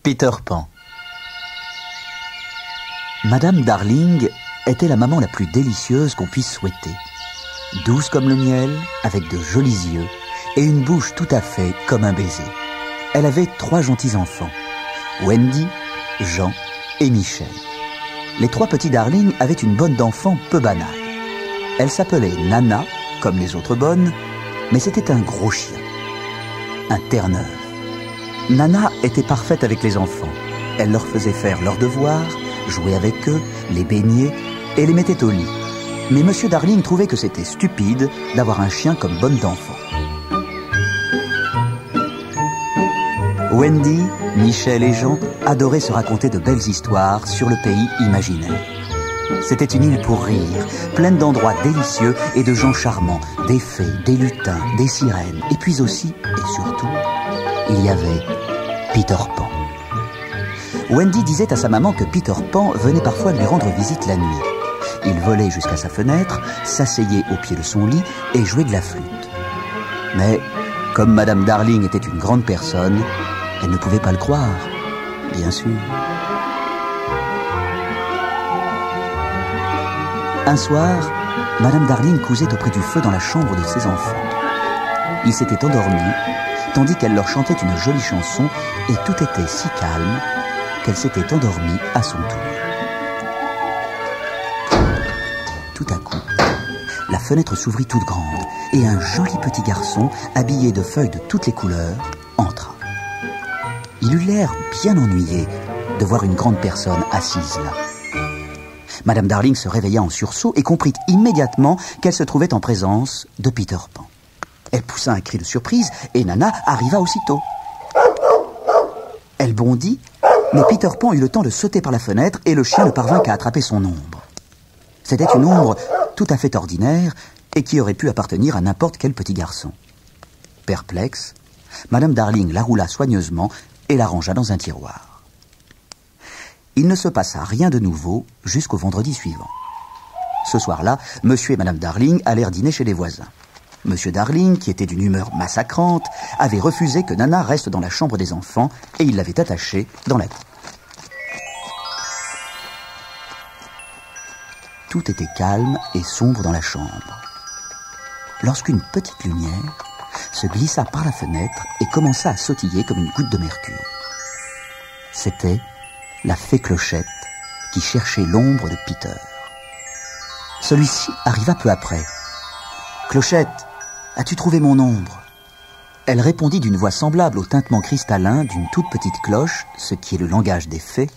Peter Pan. Madame Darling était la maman la plus délicieuse qu'on puisse souhaiter. Douce comme le miel, avec de jolis yeux et une bouche tout à fait comme un baiser. Elle avait 3 gentils enfants, Wendy, Jean et Michel. Les 3 petits Darling avaient une bonne d'enfant peu banale. Elle s'appelait Nana, comme les autres bonnes, mais c'était un gros chien, un Terre-Neuve. Nana était parfaite avec les enfants. Elle leur faisait faire leurs devoirs, jouer avec eux, les baigner et les mettait au lit. Mais Monsieur Darling trouvait que c'était stupide d'avoir un chien comme bonne d'enfant. Wendy, Michel et Jean adoraient se raconter de belles histoires sur le pays imaginaire. C'était une île pour rire, pleine d'endroits délicieux et de gens charmants, des fées, des lutins, des sirènes, et puis aussi, et surtout, il y avait Peter Pan. Wendy disait à sa maman que Peter Pan venait parfois lui rendre visite la nuit. Il volait jusqu'à sa fenêtre, s'asseyait au pied de son lit et jouait de la flûte. Mais, comme Madame Darling était une grande personne, elle ne pouvait pas le croire, bien sûr. Un soir, Madame Darling cousait auprès du feu dans la chambre de ses enfants. Ils s'étaient endormis, tandis qu'elle leur chantait une jolie chanson, et tout était si calme qu'elle s'était endormie à son tour. Tout à coup, la fenêtre s'ouvrit toute grande, et un joli petit garçon, habillé de feuilles de toutes les couleurs, entra. Il eut l'air bien ennuyé de voir une grande personne assise là. Madame Darling se réveilla en sursaut et comprit immédiatement qu'elle se trouvait en présence de Peter Pan. Elle poussa un cri de surprise et Nana arriva aussitôt. Elle bondit, mais Peter Pan eut le temps de sauter par la fenêtre et le chien ne parvint qu'à attraper son ombre. C'était une ombre tout à fait ordinaire et qui aurait pu appartenir à n'importe quel petit garçon. Perplexe, Madame Darling la roula soigneusement et la rangea dans un tiroir. Il ne se passa rien de nouveau jusqu'au vendredi suivant. Ce soir-là, Monsieur et Madame Darling allèrent dîner chez les voisins. Monsieur Darling, qui était d'une humeur massacrante, avait refusé que Nana reste dans la chambre des enfants et il l'avait attachée dans la cour. Tout était calme et sombre dans la chambre, lorsqu'une petite lumière se glissa par la fenêtre et commença à sautiller comme une goutte de mercure. C'était la fée Clochette qui cherchait l'ombre de Peter. Celui-ci arriva peu après. « Clochette, as-tu trouvé mon ombre ?» Elle répondit d'une voix semblable au tintement cristallin d'une toute petite cloche, ce qui est le langage des fées,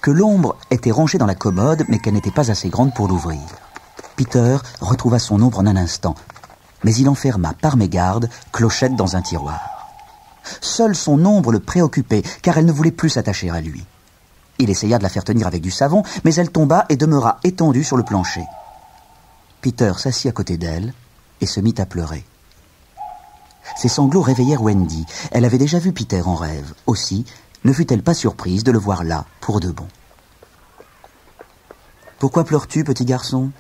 que l'ombre était rangée dans la commode, mais qu'elle n'était pas assez grande pour l'ouvrir. Peter retrouva son ombre en un instant, mais il enferma par mégarde Clochette dans un tiroir. Seule son ombre le préoccupait, car elle ne voulait plus s'attacher à lui. Il essaya de la faire tenir avec du savon, mais elle tomba et demeura étendue sur le plancher. Peter s'assit à côté d'elle et se mit à pleurer. Ses sanglots réveillèrent Wendy. Elle avait déjà vu Peter en rêve. Aussi, ne fut-elle pas surprise de le voir là, pour de bon. « Pourquoi pleures-tu, petit garçon ?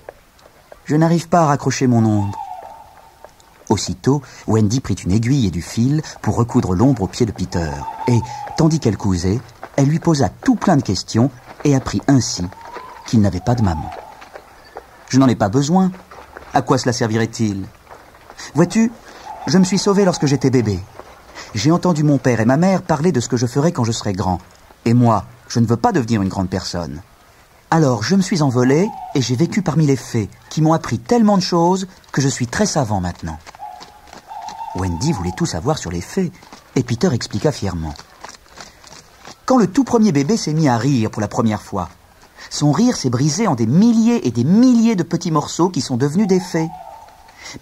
Je n'arrive pas à raccrocher mon ombre. » Aussitôt, Wendy prit une aiguille et du fil pour recoudre l'ombre au pied de Peter. Et, tandis qu'elle cousait, elle lui posa tout plein de questions et apprit ainsi qu'il n'avait pas de maman. « Je n'en ai pas besoin. À quoi cela servirait-il ? Vois-tu, je me suis sauvé lorsque j'étais bébé. J'ai entendu mon père et ma mère parler de ce que je ferais quand je serai grand. Et moi, je ne veux pas devenir une grande personne. Alors, je me suis envolé et j'ai vécu parmi les fées qui m'ont appris tellement de choses que je suis très savant maintenant. » Wendy voulait tout savoir sur les fées et Peter expliqua fièrement. Quand le tout premier bébé s'est mis à rire pour la première fois, son rire s'est brisé en des milliers et des milliers de petits morceaux qui sont devenus des fées.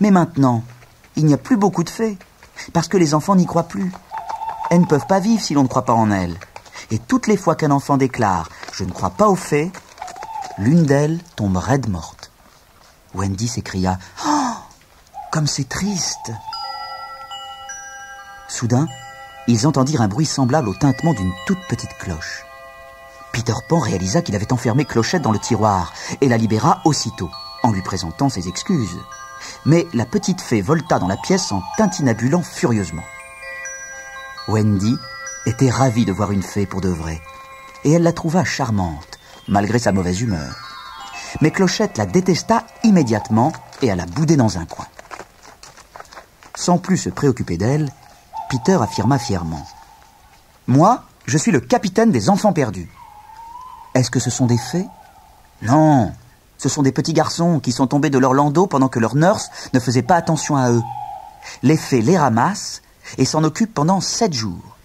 Mais maintenant, il n'y a plus beaucoup de fées, parce que les enfants n'y croient plus. Elles ne peuvent pas vivre si l'on ne croit pas en elles. Et toutes les fois qu'un enfant déclare « Je ne crois pas aux fées », l'une d'elles tombe raide morte. Wendy s'écria « Oh, comme c'est triste !» Soudain, ils entendirent un bruit semblable au tintement d'une toute petite cloche. Peter Pan réalisa qu'il avait enfermé Clochette dans le tiroir et la libéra aussitôt, en lui présentant ses excuses. Mais la petite fée volta dans la pièce en tintinabulant furieusement. Wendy était ravie de voir une fée pour de vrai, et elle la trouva charmante, malgré sa mauvaise humeur. Mais Clochette la détesta immédiatement et alla bouder dans un coin. Sans plus se préoccuper d'elle, Peter affirma fièrement. « Moi, je suis le capitaine des enfants perdus. » « Est-ce que ce sont des fées ? » ?»« Non, ce sont des petits garçons qui sont tombés de leur landau pendant que leur nurse ne faisait pas attention à eux. Les fées les ramassent et s'en occupent pendant 7 jours.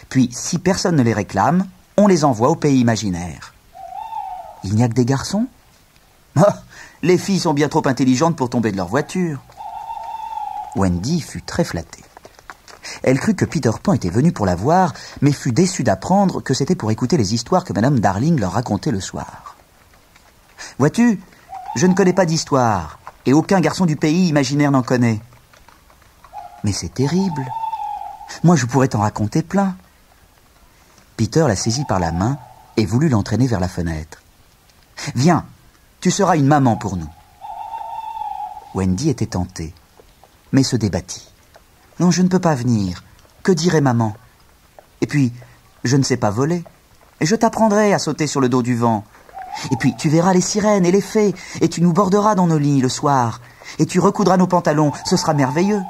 Puis, si personne ne les réclame, on les envoie au pays imaginaire. »« Il n'y a que des garçons ? » ?»« Ah, les filles sont bien trop intelligentes pour tomber de leur voiture. » Wendy fut très flattée. Elle crut que Peter Pan était venu pour la voir, mais fut déçue d'apprendre que c'était pour écouter les histoires que Madame Darling leur racontait le soir. « Vois-tu, je ne connais pas d'histoire, et aucun garçon du pays imaginaire n'en connaît. »« Mais c'est terrible. Moi, je pourrais t'en raconter plein. » Peter la saisit par la main et voulut l'entraîner vers la fenêtre. « Viens, tu seras une maman pour nous. » Wendy était tentée, mais se débattit. « Non, je ne peux pas venir. Que dirait maman ? Et puis, je ne sais pas voler. Et je t'apprendrai à sauter sur le dos du vent. Et puis, tu verras les sirènes et les fées, et tu nous borderas dans nos lits le soir. Et tu recoudras nos pantalons, ce sera merveilleux. »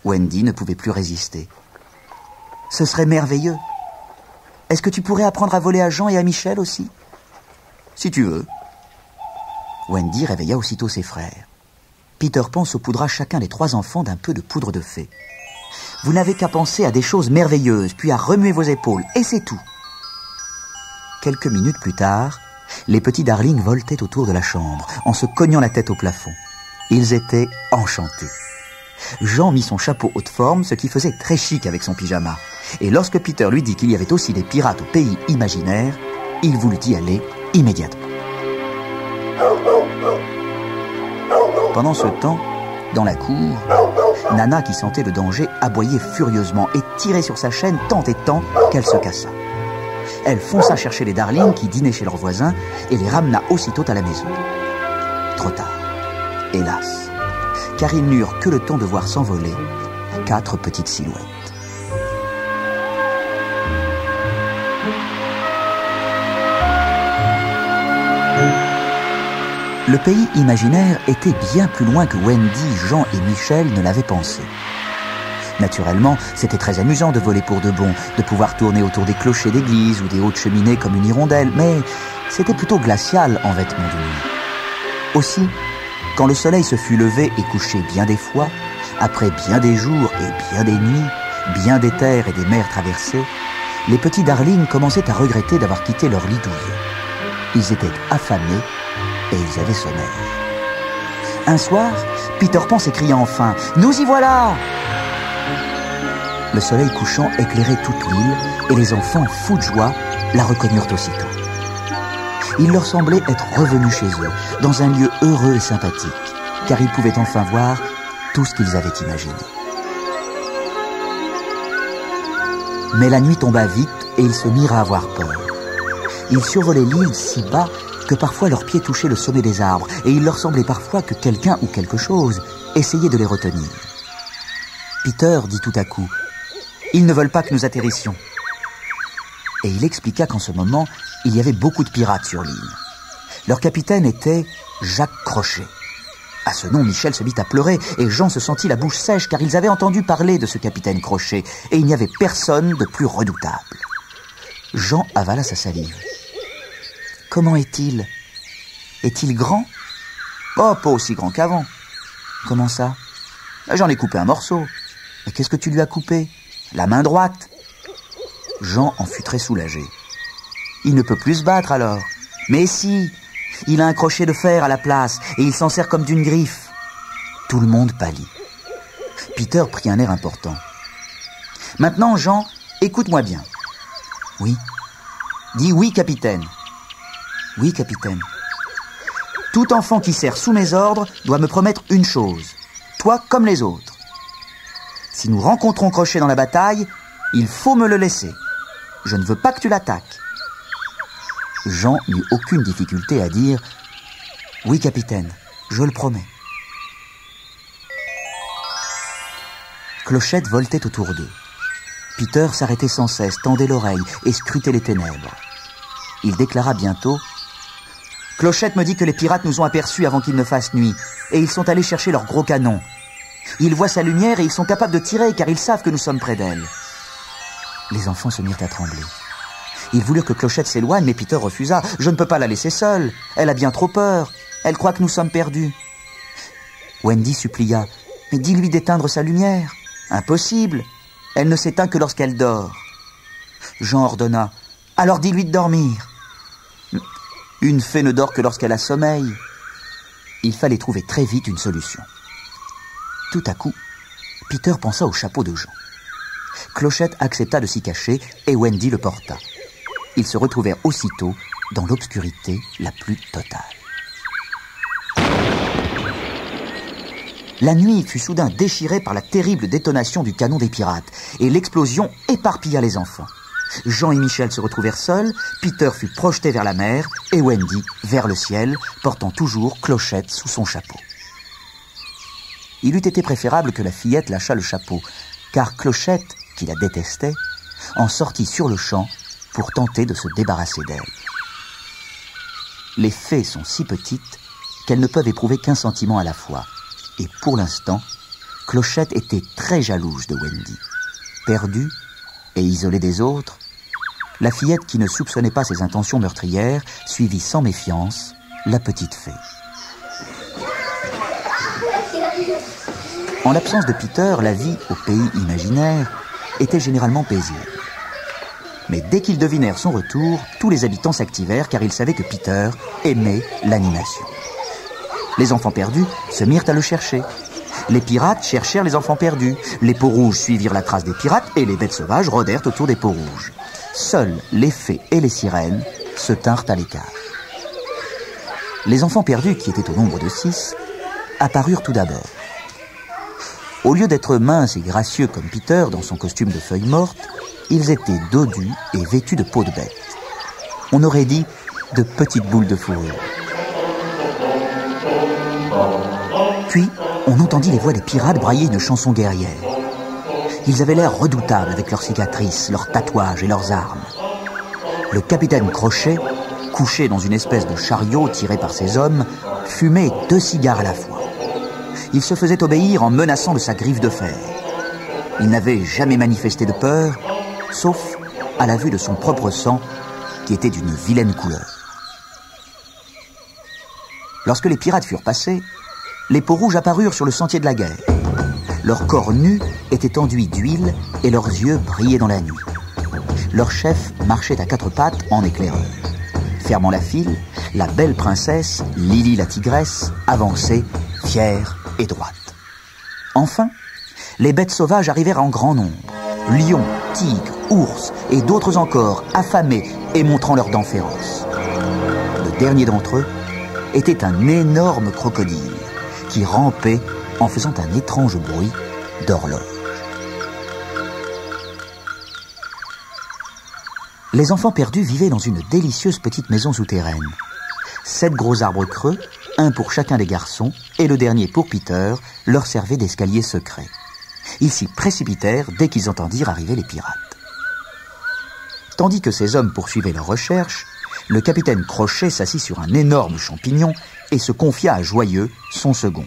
Wendy ne pouvait plus résister. « Ce serait merveilleux. Est-ce que tu pourrais apprendre à voler à Jean et à Michel aussi ? » ?»« Si tu veux. » Wendy réveilla aussitôt ses frères. Peter Pan saupoudra chacun des 3 enfants d'un peu de poudre de fée. « Vous n'avez qu'à penser à des choses merveilleuses, puis à remuer vos épaules, et c'est tout. » Quelques minutes plus tard, les petits Darling voletaient autour de la chambre, en se cognant la tête au plafond. Ils étaient enchantés. Jean mit son chapeau haute forme, ce qui faisait très chic avec son pyjama. Et lorsque Peter lui dit qu'il y avait aussi des pirates au pays imaginaire, il voulut y aller immédiatement. Pendant ce temps, dans la cour, Nana, qui sentait le danger, aboyait furieusement et tirait sur sa chaîne tant et tant qu'elle se cassa. Elle fonça chercher les Darling qui dînaient chez leurs voisins et les ramena aussitôt à la maison. Trop tard, hélas, car ils n'eurent que le temps de voir s'envoler 4 petites silhouettes. Le pays imaginaire était bien plus loin que Wendy, Jean et Michel ne l'avaient pensé. Naturellement, c'était très amusant de voler pour de bon, de pouvoir tourner autour des clochers d'église ou des hautes cheminées comme une hirondelle, mais c'était plutôt glacial en vêtements de nuit. Aussi, quand le soleil se fut levé et couché bien des fois, après bien des jours et bien des nuits, bien des terres et des mers traversées, les petits Darling commençaient à regretter d'avoir quitté leur lit douillet. Ils étaient affamés et ils avaient sommeil. Un soir, Peter Pan s'écria enfin « Nous y voilà !» Le soleil couchant éclairait toute l'île et les enfants, fous de joie, la reconnurent aussitôt. Il leur semblait être revenus chez eux, dans un lieu heureux et sympathique, car ils pouvaient enfin voir tout ce qu'ils avaient imaginé. Mais la nuit tomba vite et ils se mirent à avoir peur. Ils survolaient l'île si bas que parfois leurs pieds touchaient le sommet des arbres et il leur semblait parfois que quelqu'un ou quelque chose essayait de les retenir. Peter dit tout à coup « Ils ne veulent pas que nous atterrissions. » Et il expliqua qu'en ce moment, il y avait beaucoup de pirates sur l'île. Leur capitaine était Jacques Crochet. À ce nom, Michel se mit à pleurer et Jean se sentit la bouche sèche car ils avaient entendu parler de ce capitaine Crochet et il n'y avait personne de plus redoutable. Jean avala sa salive. « Comment est-il ? Est-il grand ? » ?»« Oh, pas aussi grand qu'avant. »« Comment ça ? » ?»« J'en ai coupé un morceau. »« Mais qu'est-ce que tu lui as coupé ? » ?»« La main droite. » Jean en fut très soulagé. « Il ne peut plus se battre alors. »« Mais si, il a un crochet de fer à la place et il s'en sert comme d'une griffe. » Tout le monde pâlit. Peter prit un air important. « Maintenant, Jean, écoute-moi bien. »« Oui. »« Dis oui, capitaine. »« Oui, capitaine. »« Tout enfant qui sert sous mes ordres doit me promettre une chose. Toi comme les autres. Si nous rencontrons Crochet dans la bataille, il faut me le laisser. Je ne veux pas que tu l'attaques. » Jean n'eut aucune difficulté à dire « Oui, capitaine, je le promets. » Clochette voletait autour d'eux. Peter s'arrêtait sans cesse, tendait l'oreille et scrutait les ténèbres. Il déclara bientôt « Clochette me dit que les pirates nous ont aperçus avant qu'il ne fasse nuit, et ils sont allés chercher leurs gros canons. Ils voient sa lumière et ils sont capables de tirer car ils savent que nous sommes près d'elle. » Les enfants se mirent à trembler. Ils voulurent que Clochette s'éloigne, mais Peter refusa. « Je ne peux pas la laisser seule. Elle a bien trop peur. Elle croit que nous sommes perdus. » Wendy supplia. « Mais dis-lui d'éteindre sa lumière. »« Impossible. Elle ne s'éteint que lorsqu'elle dort. » Jean ordonna. « Alors dis-lui de dormir. » Une fée ne dort que lorsqu'elle a sommeil. Il fallait trouver très vite une solution. Tout à coup, Peter pensa au chapeau de Jean. Clochette accepta de s'y cacher et Wendy le porta. Ils se retrouvèrent aussitôt dans l'obscurité la plus totale. La nuit fut soudain déchirée par la terrible détonation du canon des pirates et l'explosion éparpilla les enfants. Jean et Michel se retrouvèrent seuls, Peter fut projeté vers la mer et Wendy vers le ciel, portant toujours Clochette sous son chapeau. Il eût été préférable que la fillette lâchât le chapeau, car Clochette, qui la détestait, en sortit sur le champ pour tenter de se débarrasser d'elle. Les fées sont si petites qu'elles ne peuvent éprouver qu'un sentiment à la fois. Et pour l'instant, Clochette était très jalouse de Wendy. Perdue et isolée des autres, la fillette qui ne soupçonnait pas ses intentions meurtrières suivit sans méfiance la petite fée. En l'absence de Peter, la vie au pays imaginaire était généralement paisible. Mais dès qu'ils devinèrent son retour, tous les habitants s'activèrent car ils savaient que Peter aimait l'animation. Les enfants perdus se mirent à le chercher. Les pirates cherchèrent les enfants perdus. Les peaux-rouges suivirent la trace des pirates et les bêtes sauvages rôdèrent autour des peaux-rouges. Seuls les fées et les sirènes se tinrent à l'écart. Les enfants perdus, qui étaient au nombre de 6, apparurent tout d'abord. Au lieu d'être minces et gracieux comme Peter dans son costume de feuilles mortes, ils étaient dodus et vêtus de peau de bête. On aurait dit de petites boules de fourrure. Puis, on entendit les voix des pirates brailler une chanson guerrière. Ils avaient l'air redoutables avec leurs cicatrices, leurs tatouages et leurs armes. Le capitaine Crochet, couché dans une espèce de chariot tiré par ses hommes, fumait 2 cigares à la fois. Il se faisait obéir en menaçant de sa griffe de fer. Il n'avait jamais manifesté de peur, sauf à la vue de son propre sang, qui était d'une vilaine couleur. Lorsque les pirates furent passés, les peaux-rouges apparurent sur le sentier de la guerre. Leurs corps nus étaient enduits d'huile et leurs yeux brillaient dans la nuit. Leur chef marchait à 4 pattes en éclaireur. Fermant la file, la belle princesse, Lily la tigresse, avançait, fière et droite. Enfin, les bêtes sauvages arrivèrent en grand nombre. Lions, tigres, ours et d'autres encore, affamés et montrant leurs dents féroces. Le dernier d'entre eux était un énorme crocodile qui rampait en faisant un étrange bruit d'horloge. Les enfants perdus vivaient dans une délicieuse petite maison souterraine. 7 gros arbres creux, un pour chacun des garçons, et le dernier pour Peter, leur servait d'escalier secret. Ils s'y précipitèrent dès qu'ils entendirent arriver les pirates. Tandis que ces hommes poursuivaient leurs recherches, le capitaine Crochet s'assit sur un énorme champignon et se confia à Joyeux, son second.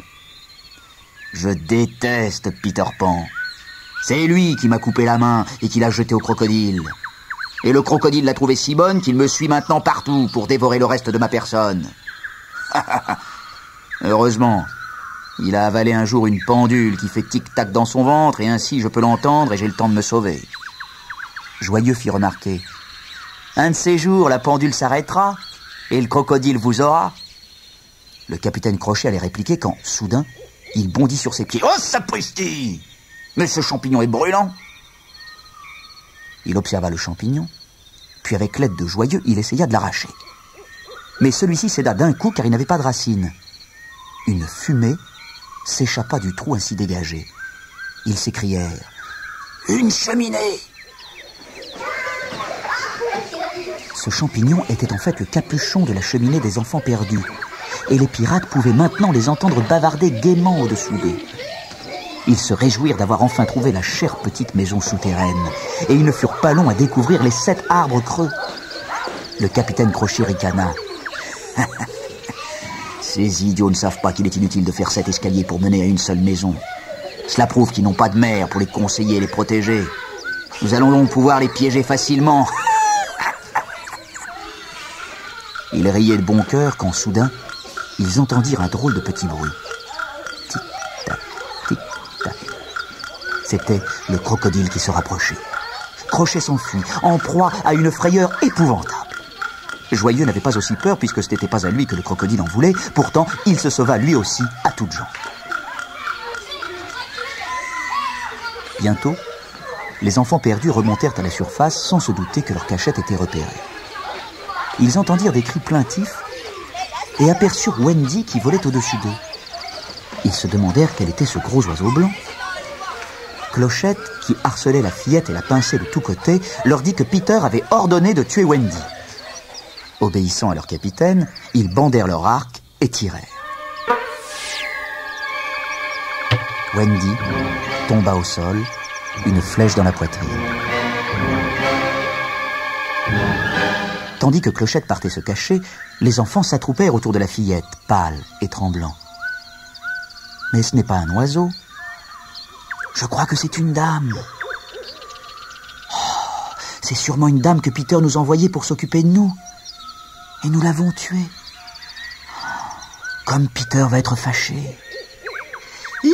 « Je déteste Peter Pan. C'est lui qui m'a coupé la main et qui l'a jeté au crocodile. Et le crocodile l'a trouvée si bonne qu'il me suit maintenant partout pour dévorer le reste de ma personne. Heureusement, il a avalé un jour une pendule qui fait tic-tac dans son ventre et ainsi je peux l'entendre et j'ai le temps de me sauver. » Joyeux fit remarquer. « Un de ces jours, la pendule s'arrêtera et le crocodile vous aura. » Le capitaine Crochet allait répliquer quand, soudain, il bondit sur ses pieds. « Oh, sapristi! Mais ce champignon est brûlant !» Il observa le champignon, puis avec l'aide de Joyeux, il essaya de l'arracher. Mais celui-ci céda d'un coup car il n'avait pas de racines. Une fumée s'échappa du trou ainsi dégagé. Ils s'écrièrent « Une cheminée !» Ce champignon était en fait le capuchon de la cheminée des enfants perdus, et les pirates pouvaient maintenant les entendre bavarder gaiement au-dessous d'eux. Ils se réjouirent d'avoir enfin trouvé la chère petite maison souterraine. Et ils ne furent pas longs à découvrir les 7 arbres creux. Le capitaine Crochet ricana. Ces idiots ne savent pas qu'il est inutile de faire 7 escaliers pour mener à une seule maison. Cela prouve qu'ils n'ont pas de mère pour les conseiller et les protéger. Nous allons donc pouvoir les piéger facilement. Ils riaient de bon cœur quand soudain, ils entendirent un drôle de petit bruit. Tic-tac, tic-tac. C'était le crocodile qui se rapprochait. Crochet s'enfuit, en proie à une frayeur épouvantable. Joyeux n'avait pas aussi peur puisque ce n'était pas à lui que le crocodile en voulait. Pourtant, il se sauva lui aussi à toutes jambes. Bientôt, les enfants perdus remontèrent à la surface sans se douter que leur cachette était repérée. Ils entendirent des cris plaintifs et aperçurent Wendy qui volait au-dessus d'eux. Ils se demandèrent quel était ce gros oiseau blanc. Clochette, qui harcelait la fillette et la pinçait de tous côtés, leur dit que Peter avait ordonné de tuer Wendy. Obéissant à leur capitaine, ils bandèrent leur arc et tirèrent. Wendy tomba au sol, une flèche dans la poitrine. Tandis que Clochette partait se cacher, les enfants s'attroupèrent autour de la fillette, pâle et tremblant. Mais ce n'est pas un oiseau. Je crois que c'est une dame. Oh, c'est sûrement une dame que Peter nous envoyait pour s'occuper de nous. Et nous l'avons tuée. Comme Peter va être fâché. Youhou!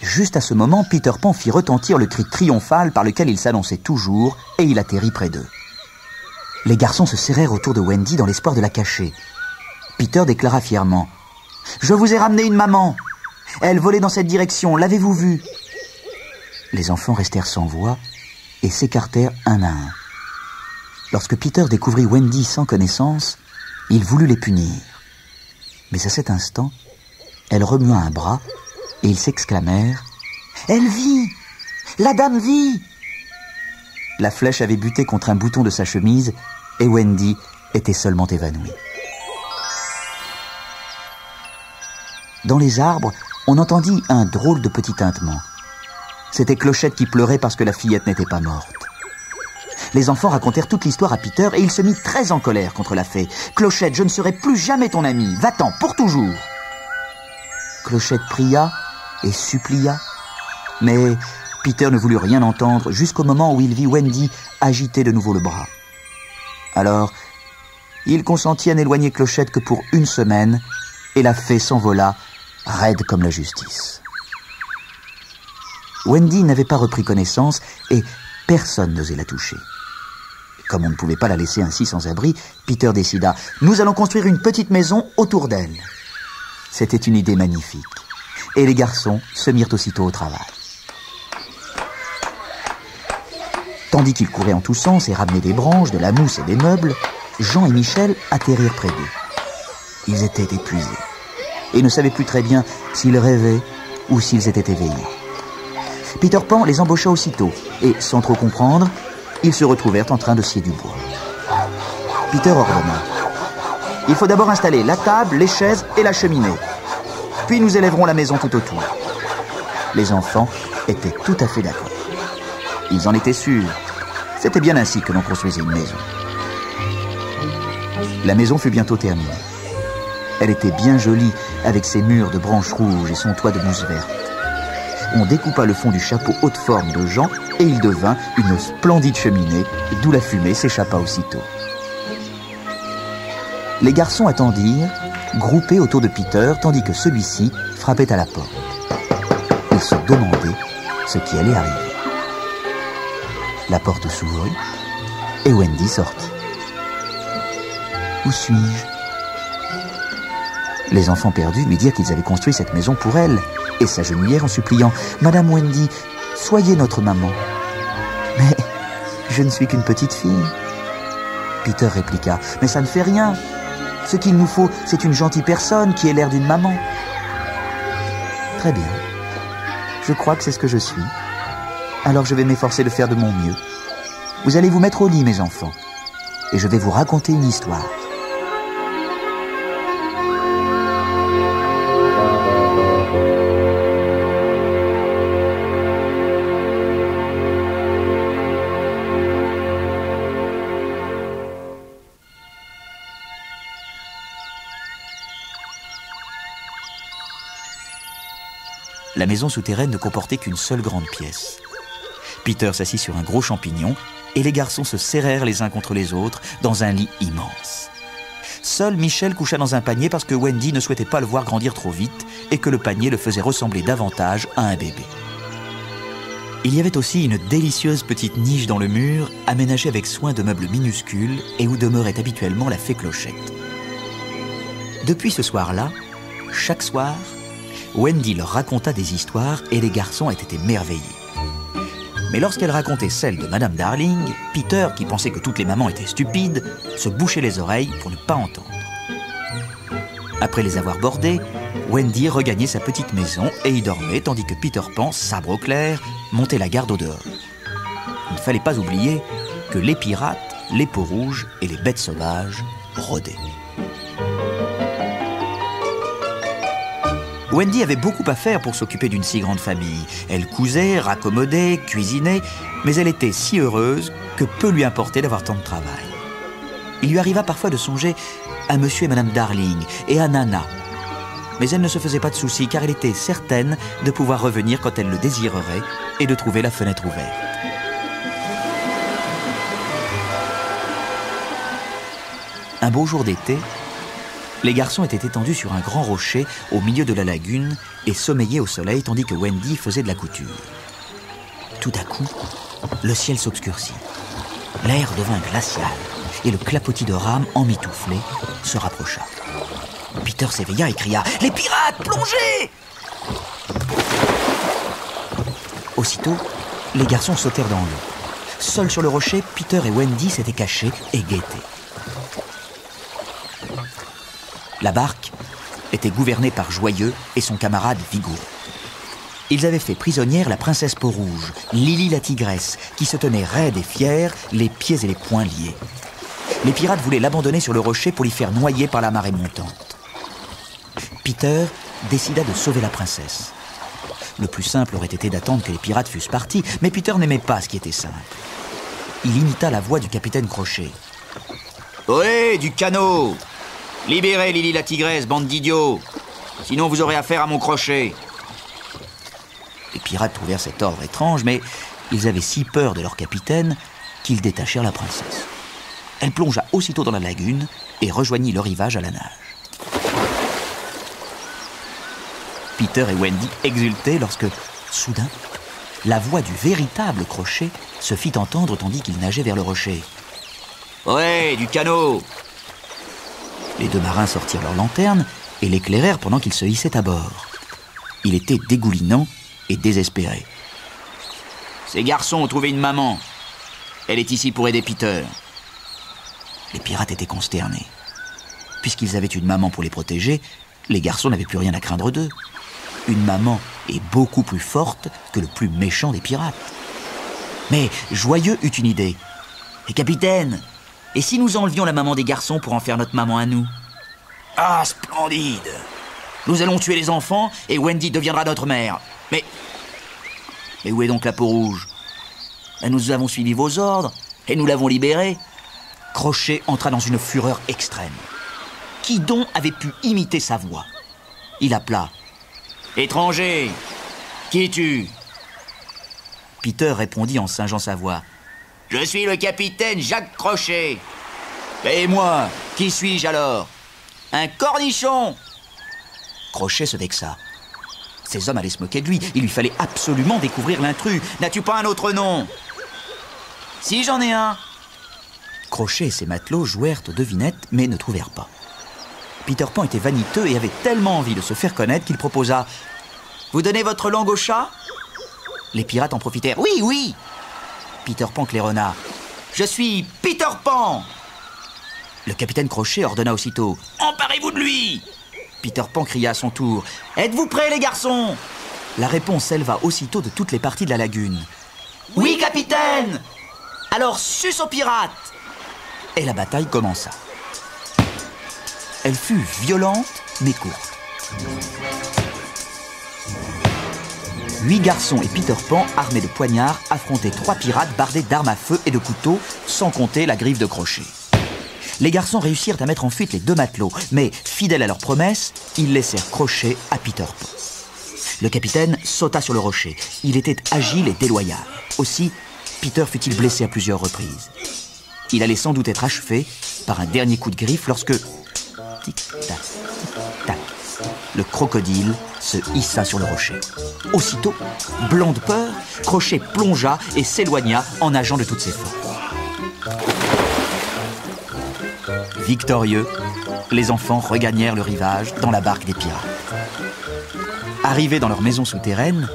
Juste à ce moment, Peter Pan fit retentir le cri triomphal par lequel il s'annonçait toujours, et il atterrit près d'eux. Les garçons se serrèrent autour de Wendy dans l'espoir de la cacher. Peter déclara fièrement: « Je vous ai ramené une maman. Elle volait dans cette direction, l'avez-vous vue ?» Les enfants restèrent sans voix et s'écartèrent un à un. Lorsque Peter découvrit Wendy sans connaissance, il voulut les punir. Mais à cet instant, elle remua un bras et ils s'exclamèrent: « Elle vit! La dame vit !» La flèche avait buté contre un bouton de sa chemise et Wendy était seulement évanouie. Dans les arbres, on entendit un drôle de petit tintement. C'était Clochette qui pleurait parce que la fillette n'était pas morte. Les enfants racontèrent toute l'histoire à Peter et il se mit très en colère contre la fée. « Clochette, je ne serai plus jamais ton amie. Va-t'en, pour toujours !» Clochette pria et supplia. Mais Peter ne voulut rien entendre jusqu'au moment où il vit Wendy agiter de nouveau le bras. Alors, il consentit à n'éloigner Clochette que pour 1 semaine et la fée s'envola, raide comme la justice. Wendy n'avait pas repris connaissance et personne n'osait la toucher. Comme on ne pouvait pas la laisser ainsi sans abri, Peter décida: « Nous allons construire une petite maison autour d'elle. » C'était une idée magnifique. Et les garçons se mirent aussitôt au travail. Tandis qu'ils couraient en tous sens et ramenaient des branches, de la mousse et des meubles, Jean et Michel atterrirent près d'eux. Ils étaient épuisés et ne savaient plus très bien s'ils rêvaient ou s'ils étaient éveillés. Peter Pan les embaucha aussitôt et, sans trop comprendre, ils se retrouvèrent en train de scier du bois. Peter ordonna: « Il faut d'abord installer la table, les chaises et la cheminée. Puis nous élèverons la maison tout autour. » Les enfants étaient tout à fait d'accord. Ils en étaient sûrs. C'était bien ainsi que l'on construisait une maison. La maison fut bientôt terminée. Elle était bien jolie avec ses murs de branches rouges et son toit de mousse verte. On découpa le fond du chapeau haute forme de Jean et il devint une splendide cheminée, d'où la fumée s'échappa aussitôt. Les garçons attendirent, groupés autour de Peter, tandis que celui-ci frappait à la porte. Ils se demandaient ce qui allait arriver. La porte s'ouvrit et Wendy sortit. « Où suis-je » Les enfants perdus lui dirent qu'ils avaient construit cette maison pour elle et s'agenouillèrent en suppliant: « Madame Wendy, soyez notre maman. » « Mais je ne suis qu'une petite fille. » Peter répliqua: « Mais ça ne fait rien. Ce qu'il nous faut, c'est une gentille personne qui ait l'air d'une maman. » « Très bien. Je crois que c'est ce que je suis. Alors je vais m'efforcer de faire de mon mieux. Vous allez vous mettre au lit, mes enfants, et je vais vous raconter une histoire. » La maison souterraine ne comportait qu'une seule grande pièce. Peter s'assit sur un gros champignon et les garçons se serrèrent les uns contre les autres dans un lit immense. Seul Michel coucha dans un panier parce que Wendy ne souhaitait pas le voir grandir trop vite et que le panier le faisait ressembler davantage à un bébé. Il y avait aussi une délicieuse petite niche dans le mur, aménagée avec soin de meubles minuscules et où demeurait habituellement la fée Clochette. Depuis ce soir-là, chaque soir, Wendy leur raconta des histoires et les garçons étaient émerveillés. Mais lorsqu'elle racontait celle de Madame Darling, Peter, qui pensait que toutes les mamans étaient stupides, se bouchait les oreilles pour ne pas entendre. Après les avoir bordés, Wendy regagnait sa petite maison et y dormait, tandis que Peter Pan, sabre au clair, montait la garde au dehors. Il ne fallait pas oublier que les pirates, les peaux-rouges et les bêtes sauvages rôdaient. Wendy avait beaucoup à faire pour s'occuper d'une si grande famille. Elle cousait, raccommodait, cuisinait, mais elle était si heureuse que peu lui importait d'avoir tant de travail. Il lui arriva parfois de songer à Monsieur et Madame Darling et à Nana. Mais elle ne se faisait pas de soucis car elle était certaine de pouvoir revenir quand elle le désirerait et de trouver la fenêtre ouverte. Un beau jour d'été, les garçons étaient étendus sur un grand rocher au milieu de la lagune et sommeillaient au soleil tandis que Wendy faisait de la couture. Tout à coup, le ciel s'obscurcit. L'air devint glacial et le clapotis de rames emmitouflées se rapprocha. Peter s'éveilla et cria « Les pirates, plongez !» Aussitôt, les garçons sautèrent dans l'eau. Seuls sur le rocher, Peter et Wendy s'étaient cachés et guettaient. La barque était gouvernée par Joyeux et son camarade Vigoureux. Ils avaient fait prisonnière la princesse Peau-Rouge, Lily la tigresse, qui se tenait raide et fière, les pieds et les poings liés. Les pirates voulaient l'abandonner sur le rocher pour l'y faire noyer par la marée montante. Peter décida de sauver la princesse. Le plus simple aurait été d'attendre que les pirates fussent partis, mais Peter n'aimait pas ce qui était simple. Il imita la voix du capitaine Crochet. « Ohé, du canot ! Libérez Lily la tigresse, bande d'idiots! Sinon vous aurez affaire à mon crochet !» Les pirates trouvèrent cet ordre étrange, mais ils avaient si peur de leur capitaine qu'ils détachèrent la princesse. Elle plongea aussitôt dans la lagune et rejoignit le rivage à la nage. Peter et Wendy exultaient lorsque, soudain, la voix du véritable Crochet se fit entendre tandis qu'il nageait vers le rocher. « Ouais, du canot !» Les deux marins sortirent leur lanterne et l'éclairèrent pendant qu'ils se hissaient à bord. Il était dégoulinant et désespéré. « Ces garçons ont trouvé une maman. Elle est ici pour aider Peter. » Les pirates étaient consternés. Puisqu'ils avaient une maman pour les protéger, les garçons n'avaient plus rien à craindre d'eux. Une maman est beaucoup plus forte que le plus méchant des pirates. Mais Joyeux eut une idée. « Et capitaine, et si nous enlevions la maman des garçons pour en faire notre maman à nous ?»« Ah, splendide! Nous allons tuer les enfants et Wendy deviendra notre mère. Mais où est donc la Peau-Rouge? Nous avons suivi vos ordres et nous l'avons libérée. » Crochet entra dans une fureur extrême. Qui donc avait pu imiter sa voix? Il appela. « Étranger, qui es-tu » Peter répondit en singeant sa voix. « Je suis le capitaine Jacques Crochet. »« Et moi, qui suis-je alors ?»« Un cornichon !» Crochet se vexa. Ces hommes allaient se moquer de lui. Il lui fallait absolument découvrir l'intrus. « N'as-tu pas un autre nom ?»« Si, j'en ai un. » Crochet et ses matelots jouèrent aux devinettes, mais ne trouvèrent pas. Peter Pan était vaniteux et avait tellement envie de se faire connaître qu'il proposa « Vous donnez votre langue au chat ?» Les pirates en profitèrent. « Oui, oui !» Peter Pan claironna. « Je suis Peter Pan !» Le capitaine Crochet ordonna aussitôt. « Emparez-vous de lui !» Peter Pan cria à son tour. « Êtes-vous prêts, les garçons ?» La réponse s'éleva aussitôt de toutes les parties de la lagune. « Oui, capitaine !»« Alors, suce aux pirates !» Et la bataille commença. Elle fut violente, mais courte. 8 garçons et Peter Pan, armés de poignards, affrontaient 3 pirates bardés d'armes à feu et de couteaux, sans compter la griffe de Crochet. Les garçons réussirent à mettre en fuite les 2 matelots, mais, fidèles à leur promesse, ils laissèrent Crochet à Peter Pan. Le capitaine sauta sur le rocher. Il était agile et déloyal. Aussi, Peter fut-il blessé à plusieurs reprises. Il allait sans doute être achevé par un dernier coup de griffe lorsque... Tic-tac, tic-tac. Le crocodile se hissa sur le rocher. Aussitôt, blanc de peur, Crochet plongea et s'éloigna en nageant de toutes ses forces. Victorieux, les enfants regagnèrent le rivage dans la barque des pirates. Arrivés dans leur maison souterraine,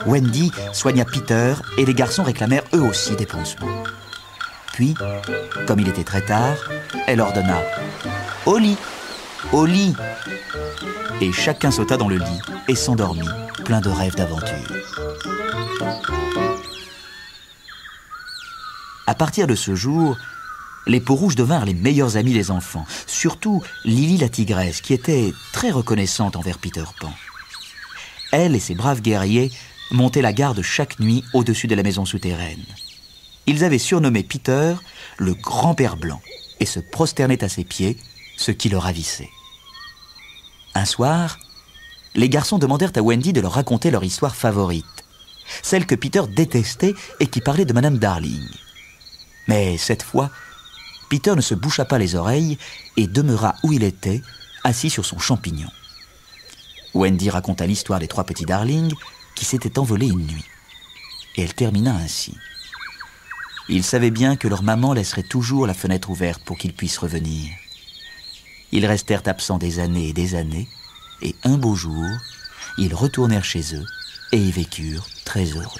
Wendy soigna Peter et les garçons réclamèrent eux aussi des pansements. Puis, comme il était très tard, elle ordonna « Au lit, au lit !» Et chacun sauta dans le lit et s'endormit, plein de rêves d'aventure. À partir de ce jour, les peaux-rouges devinrent les meilleurs amis des enfants, surtout Lily la tigresse, qui était très reconnaissante envers Peter Pan. Elle et ses braves guerriers montaient la garde chaque nuit au-dessus de la maison souterraine. Ils avaient surnommé Peter le grand-père blanc et se prosternaient à ses pieds, ce qui le ravissait. Un soir, les garçons demandèrent à Wendy de leur raconter leur histoire favorite, celle que Peter détestait et qui parlait de Madame Darling. Mais cette fois, Peter ne se boucha pas les oreilles et demeura où il était, assis sur son champignon. Wendy raconta l'histoire des 3 petits Darling qui s'étaient envolés une nuit. Et elle termina ainsi. Ils savaient bien que leur maman laisserait toujours la fenêtre ouverte pour qu'ils puissent revenir. Ils restèrent absents des années, et un beau jour, ils retournèrent chez eux et y vécurent très heureux.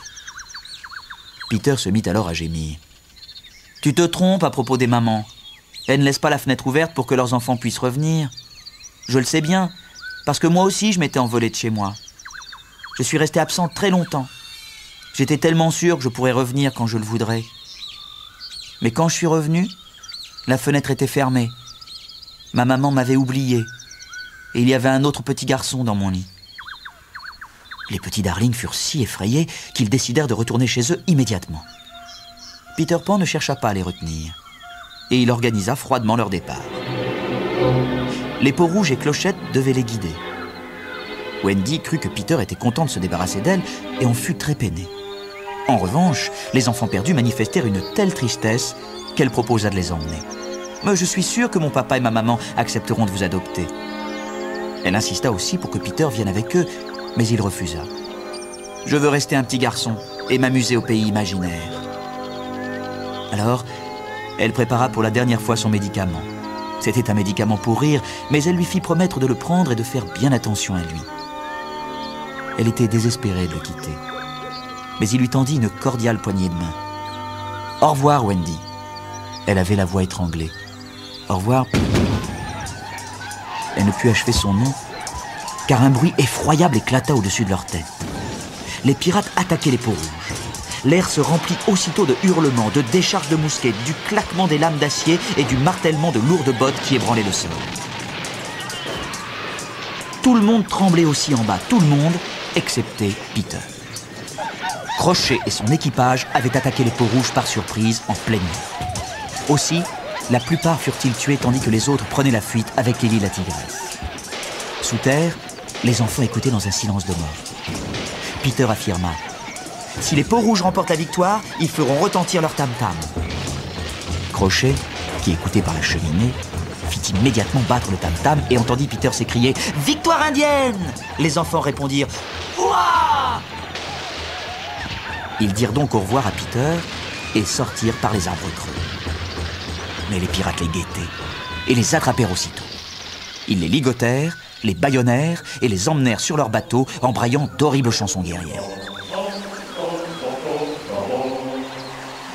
Peter se mit alors à gémir. « Tu te trompes à propos des mamans. Elles ne laissent pas la fenêtre ouverte pour que leurs enfants puissent revenir. Je le sais bien, parce que moi aussi je m'étais envolé de chez moi. Je suis resté absent très longtemps. J'étais tellement sûr que je pourrais revenir quand je le voudrais. Mais quand je suis revenu, la fenêtre était fermée. Ma maman m'avait oublié. Et il y avait un autre petit garçon dans mon lit. » Les petits Darling furent si effrayés qu'ils décidèrent de retourner chez eux immédiatement. Peter Pan ne chercha pas à les retenir. Et il organisa froidement leur départ. Les peaux-rouges et Clochette devaient les guider. Wendy crut que Peter était content de se débarrasser d'elle et en fut très peinée. En revanche, les enfants perdus manifestèrent une telle tristesse qu'elle proposa de les emmener. « Mais je suis sûre que mon papa et ma maman accepteront de vous adopter. » Elle insista aussi pour que Peter vienne avec eux, mais il refusa. « Je veux rester un petit garçon et m'amuser au pays imaginaire. » Alors, elle prépara pour la dernière fois son médicament. C'était un médicament pour rire, mais elle lui fit promettre de le prendre et de faire bien attention à lui. Elle était désespérée de le quitter. Mais il lui tendit une cordiale poignée de main. « Au revoir, Wendy. » Elle avait la voix étranglée. « Au revoir. » Elle ne put achever son nom, car un bruit effroyable éclata au-dessus de leur tête. Les pirates attaquaient les peaux-rouges. L'air se remplit aussitôt de hurlements, de décharges de mousquets, du claquement des lames d'acier et du martèlement de lourdes bottes qui ébranlaient le sol. Tout le monde tremblait aussi en bas, tout le monde, excepté Peter. Crochet et son équipage avaient attaqué les peaux-rouges par surprise en pleine nuit. Aussi, la plupart furent-ils tués tandis que les autres prenaient la fuite avec Lily la tigresse. Sous terre, les enfants écoutaient dans un silence de mort. Peter affirma: « Si les peaux-rouges remportent la victoire, ils feront retentir leur tam-tam. » Crochet, qui écoutait par la cheminée, fit immédiatement battre le tam-tam et entendit Peter s'écrier « Victoire indienne !» Les enfants répondirent « Ouah !» Ils dirent donc au revoir à Peter et sortirent par les arbres creux. Mais les pirates les guettaient et les attrapèrent aussitôt. Ils les ligotèrent, les bâillonnèrent et les emmenèrent sur leur bateau en braillant d'horribles chansons guerrières.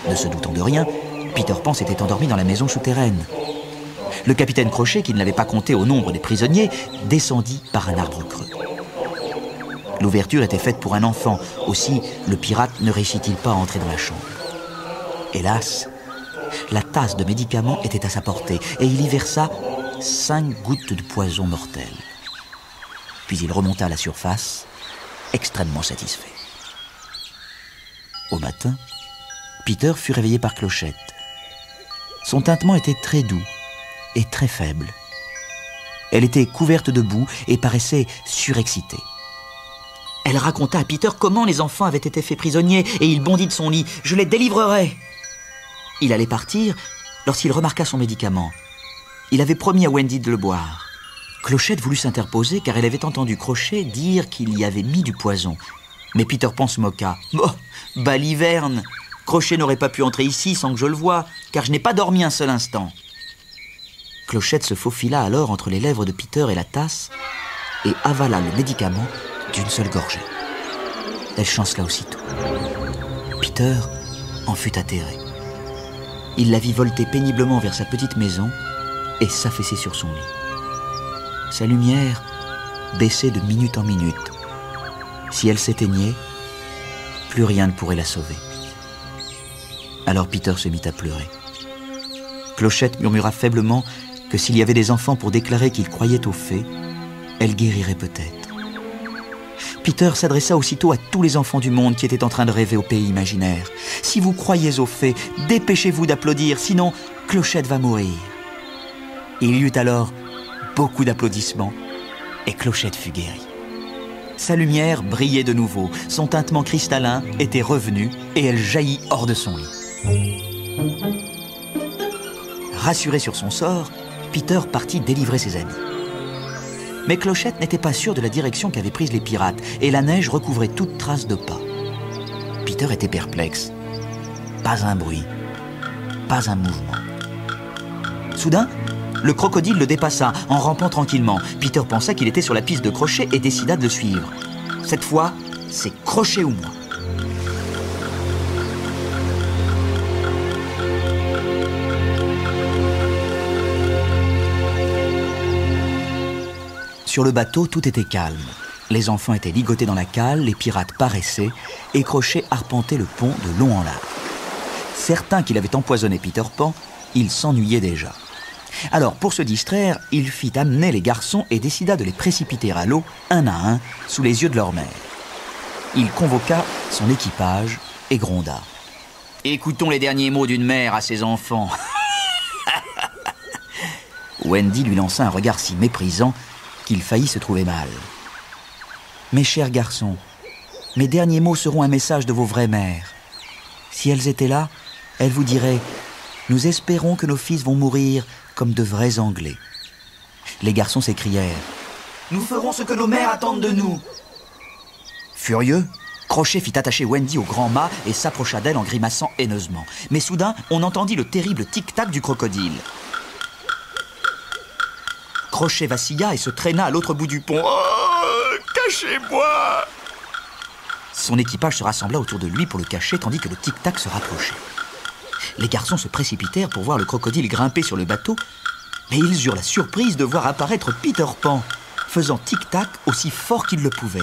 Ne se doutant de rien, Peter Pan s'était endormi dans la maison souterraine. Le capitaine Crochet, qui ne l'avait pas compté au nombre des prisonniers, descendit par un arbre creux. L'ouverture était faite pour un enfant, aussi le pirate ne réussit-il pas à entrer dans la chambre. Hélas, la tasse de médicaments était à sa portée et il y versa 5 gouttes de poison mortel. Puis il remonta à la surface, extrêmement satisfait. Au matin, Peter fut réveillé par Clochette. Son tintement était très doux et très faible. Elle était couverte de boue et paraissait surexcitée. Elle raconta à Peter comment les enfants avaient été faits prisonniers et il bondit de son lit. « Je les délivrerai !» Il allait partir lorsqu'il remarqua son médicament. Il avait promis à Wendy de le boire. Clochette voulut s'interposer car elle avait entendu Crochet dire qu'il y avait mis du poison. Mais Peter Pan se moqua. « Oh, baliverne! Crochet n'aurait pas pu entrer ici sans que je le voie, car je n'ai pas dormi un seul instant. » Clochette se faufila alors entre les lèvres de Peter et la tasse et avala le médicament d'une seule gorgée. Elle chancela aussitôt. Peter en fut atterré. Il la vit volter péniblement vers sa petite maison et s'affaisser sur son lit. Sa lumière baissait de minute en minute. Si elle s'éteignait, plus rien ne pourrait la sauver. Alors Peter se mit à pleurer. Clochette murmura faiblement que s'il y avait des enfants pour déclarer qu'ils croyaient aux fées, elle guérirait peut-être. Peter s'adressa aussitôt à tous les enfants du monde qui étaient en train de rêver au pays imaginaire. « Si vous croyez aux fées, dépêchez-vous d'applaudir, sinon Clochette va mourir. » Il y eut alors beaucoup d'applaudissements et Clochette fut guérie. Sa lumière brillait de nouveau, son tintement cristallin était revenu et elle jaillit hors de son lit. Rassuré sur son sort, Peter partit délivrer ses amis. Mais Clochette n'était pas sûr de la direction qu'avaient prise les pirates et la neige recouvrait toute trace de pas. Peter était perplexe. Pas un bruit, pas un mouvement. Soudain, le crocodile le dépassa en rampant tranquillement. Peter pensa qu'il était sur la piste de Crochet et décida de le suivre. Cette fois, c'est Crochet ou moi. Sur le bateau, tout était calme. Les enfants étaient ligotés dans la cale, les pirates paraissaient, et Crochet arpentait le pont de long en large. Certain qu'il avait empoisonné Peter Pan, il s'ennuyait déjà. Alors, pour se distraire, il fit amener les garçons et décida de les précipiter à l'eau, un à un, sous les yeux de leur mère. Il convoqua son équipage et gronda. « Écoutons les derniers mots d'une mère à ses enfants. » Wendy lui lança un regard si méprisant qu'il faillit se trouver mal. « Mes chers garçons, mes derniers mots seront un message de vos vraies mères. Si elles étaient là, elles vous diraient « Nous espérons que nos fils vont mourir comme de vrais Anglais. » Les garçons s'écrièrent « Nous ferons ce que nos mères attendent de nous. » Furieux, Crochet fit attacher Wendy au grand mât et s'approcha d'elle en grimaçant haineusement. Mais soudain, on entendit le terrible tic-tac du crocodile. Crochet vacilla et se traîna à l'autre bout du pont. « Oh, cachez-moi !» Son équipage se rassembla autour de lui pour le cacher tandis que le tic-tac se rapprochait. Les garçons se précipitèrent pour voir le crocodile grimper sur le bateau, mais ils eurent la surprise de voir apparaître Peter Pan, faisant tic-tac aussi fort qu'il le pouvait.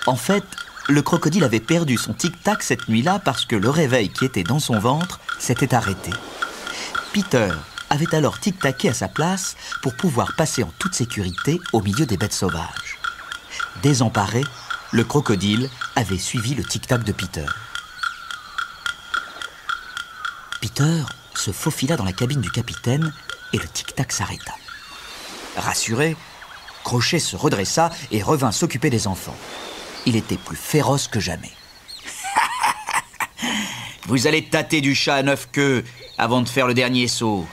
En fait, le crocodile avait perdu son tic-tac cette nuit-là parce que le réveil qui était dans son ventre s'était arrêté. Peter avait alors tic-taqué à sa place pour pouvoir passer en toute sécurité au milieu des bêtes sauvages. Désemparé, le crocodile avait suivi le tic-tac de Peter. Peter se faufila dans la cabine du capitaine et le tic-tac s'arrêta. Rassuré, Crochet se redressa et revint s'occuper des enfants. Il était plus féroce que jamais. « Vous allez tâter du chat à 9 queues avant de faire le dernier saut.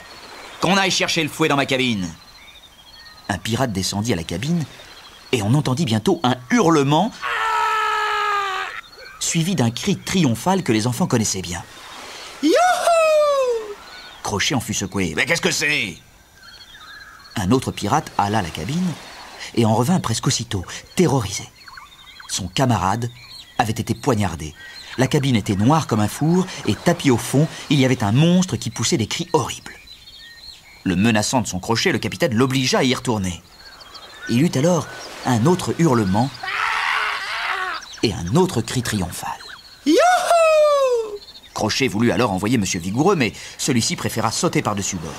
Qu'on aille chercher le fouet dans ma cabine. » Un pirate descendit à la cabine et on entendit bientôt un hurlement suivi d'un cri triomphal que les enfants connaissaient bien. « Youhou !» Crochet en fut secoué. « Mais qu'est-ce que c'est ?» Un autre pirate hala la cabine et en revint presque aussitôt, terrorisé. Son camarade avait été poignardé. La cabine était noire comme un four et tapis au fond, il y avait un monstre qui poussait des cris horribles. Le menaçant de son crochet, le capitaine l'obligea à y retourner. Il eut alors un autre hurlement et un autre cri triomphal. Youhou ! Crochet voulut alors envoyer Monsieur Vigoureux, mais celui-ci préféra sauter par-dessus bord.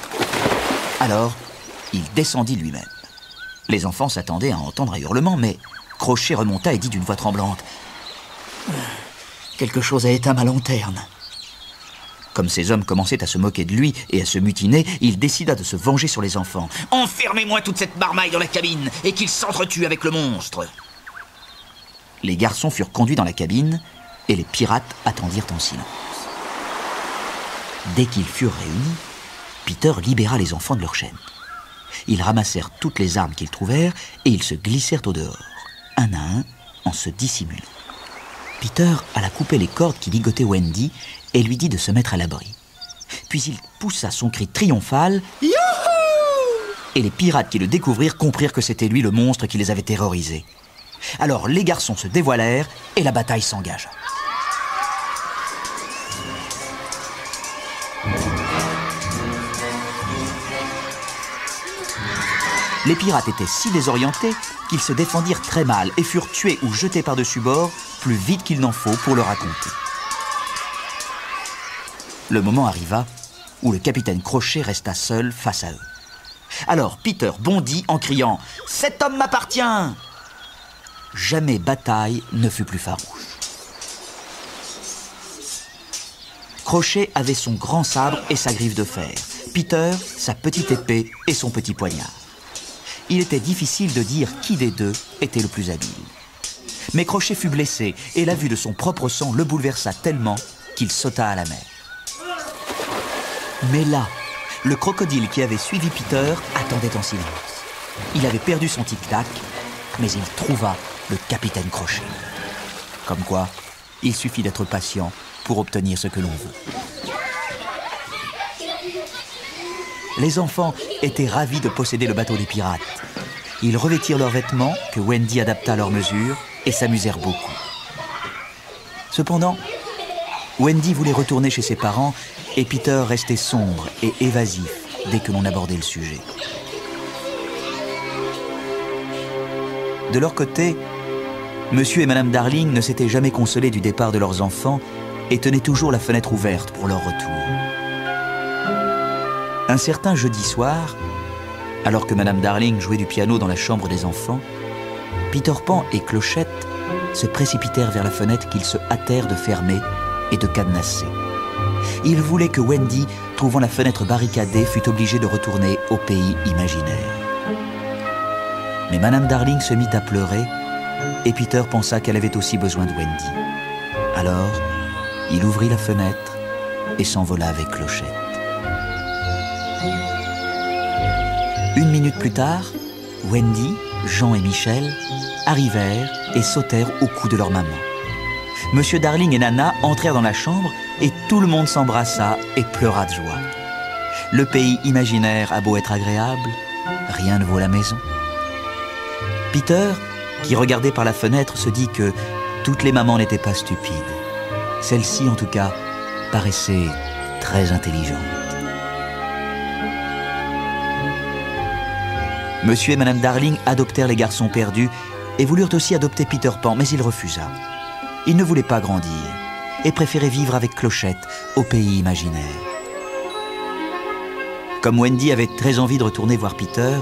Alors, il descendit lui-même. Les enfants s'attendaient à entendre un hurlement, mais Crochet remonta et dit d'une voix tremblante « Quelque chose a éteint ma lanterne. » Comme ces hommes commençaient à se moquer de lui et à se mutiner, il décida de se venger sur les enfants. « Enfermez-moi toute cette marmaille dans la cabine et qu'ils s'entretuent avec le monstre !» Les garçons furent conduits dans la cabine et les pirates attendirent en silence. Dès qu'ils furent réunis, Peter libéra les enfants de leur chaîne. Ils ramassèrent toutes les armes qu'ils trouvèrent et ils se glissèrent au dehors, un à un, en se dissimulant. Peter alla couper les cordes qui ligotaient Wendy et lui dit de se mettre à l'abri. Puis il poussa son cri triomphal « Youhou !» Et les pirates qui le découvrirent comprirent que c'était lui le monstre qui les avait terrorisés. Alors les garçons se dévoilèrent et la bataille s'engagea. Les pirates étaient si désorientés qu'ils se défendirent très mal et furent tués ou jetés par-dessus bord plus vite qu'il n'en faut pour le raconter. Le moment arriva où le capitaine Crochet resta seul face à eux. Alors Peter bondit en criant « Cet homme m'appartient !» Jamais bataille ne fut plus farouche. Crochet avait son grand sabre et sa griffe de fer. Peter, sa petite épée et son petit poignard. Il était difficile de dire qui des deux était le plus habile. Mais Crochet fut blessé et la vue de son propre sang le bouleversa tellement qu'il sauta à la mer. Mais là, le crocodile qui avait suivi Peter attendait en silence. Il avait perdu son tic-tac, mais il trouva le capitaine Crochet. Comme quoi, il suffit d'être patient pour obtenir ce que l'on veut. Les enfants étaient ravis de posséder le bateau des pirates. Ils revêtirent leurs vêtements, que Wendy adapta à leurs mesures, et s'amusèrent beaucoup. Cependant, Wendy voulait retourner chez ses parents, et Peter restait sombre et évasif dès que l'on abordait le sujet. De leur côté, Monsieur et Madame Darling ne s'étaient jamais consolés du départ de leurs enfants et tenaient toujours la fenêtre ouverte pour leur retour. Un certain jeudi soir, alors que Madame Darling jouait du piano dans la chambre des enfants, Peter Pan et Clochette se précipitèrent vers la fenêtre qu'ils se hâtèrent de fermer et de cadenasser. Ils voulaient que Wendy, trouvant la fenêtre barricadée, fût obligée de retourner au pays imaginaire. Mais Madame Darling se mit à pleurer et Peter pensa qu'elle avait aussi besoin de Wendy. Alors, il ouvrit la fenêtre et s'envola avec Clochette. Une minute plus tard, Wendy, Jean et Michel arrivèrent et sautèrent au cou de leur maman. Monsieur Darling et Nana entrèrent dans la chambre et tout le monde s'embrassa et pleura de joie. Le pays imaginaire a beau être agréable, rien ne vaut la maison. Peter, qui regardait par la fenêtre, se dit que toutes les mamans n'étaient pas stupides. Celle-ci, en tout cas, paraissait très intelligente. Monsieur et Madame Darling adoptèrent les garçons perdus et voulurent aussi adopter Peter Pan, mais il refusa. Il ne voulait pas grandir et préférait vivre avec Clochette au pays imaginaire. Comme Wendy avait très envie de retourner voir Peter,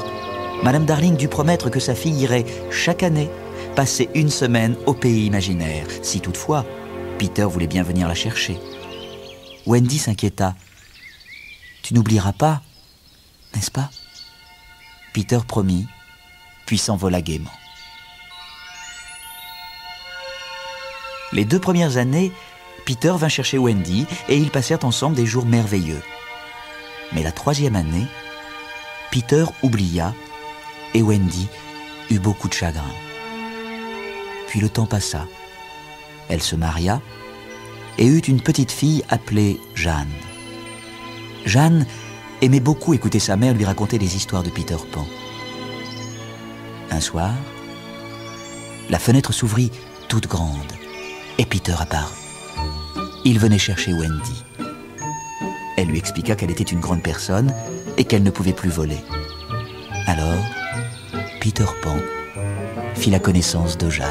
Madame Darling dut promettre que sa fille irait chaque année passer une semaine au pays imaginaire, si toutefois Peter voulait bien venir la chercher. Wendy s'inquiéta. « Tu n'oublieras pas, n'est-ce pas ?» Peter promit, puis s'envola gaiement. Les 2 premières années, Peter vint chercher Wendy et ils passèrent ensemble des jours merveilleux. Mais la 3e année, Peter oublia et Wendy eut beaucoup de chagrin. Puis le temps passa. Elle se maria et eut une petite fille appelée Jeanne. Jeanne aimait beaucoup écouter sa mère lui raconter des histoires de Peter Pan. Un soir, la fenêtre s'ouvrit toute grande et Peter apparut. Il venait chercher Wendy. Elle lui expliqua qu'elle était une grande personne et qu'elle ne pouvait plus voler. Alors, Peter Pan fit la connaissance de Jeanne.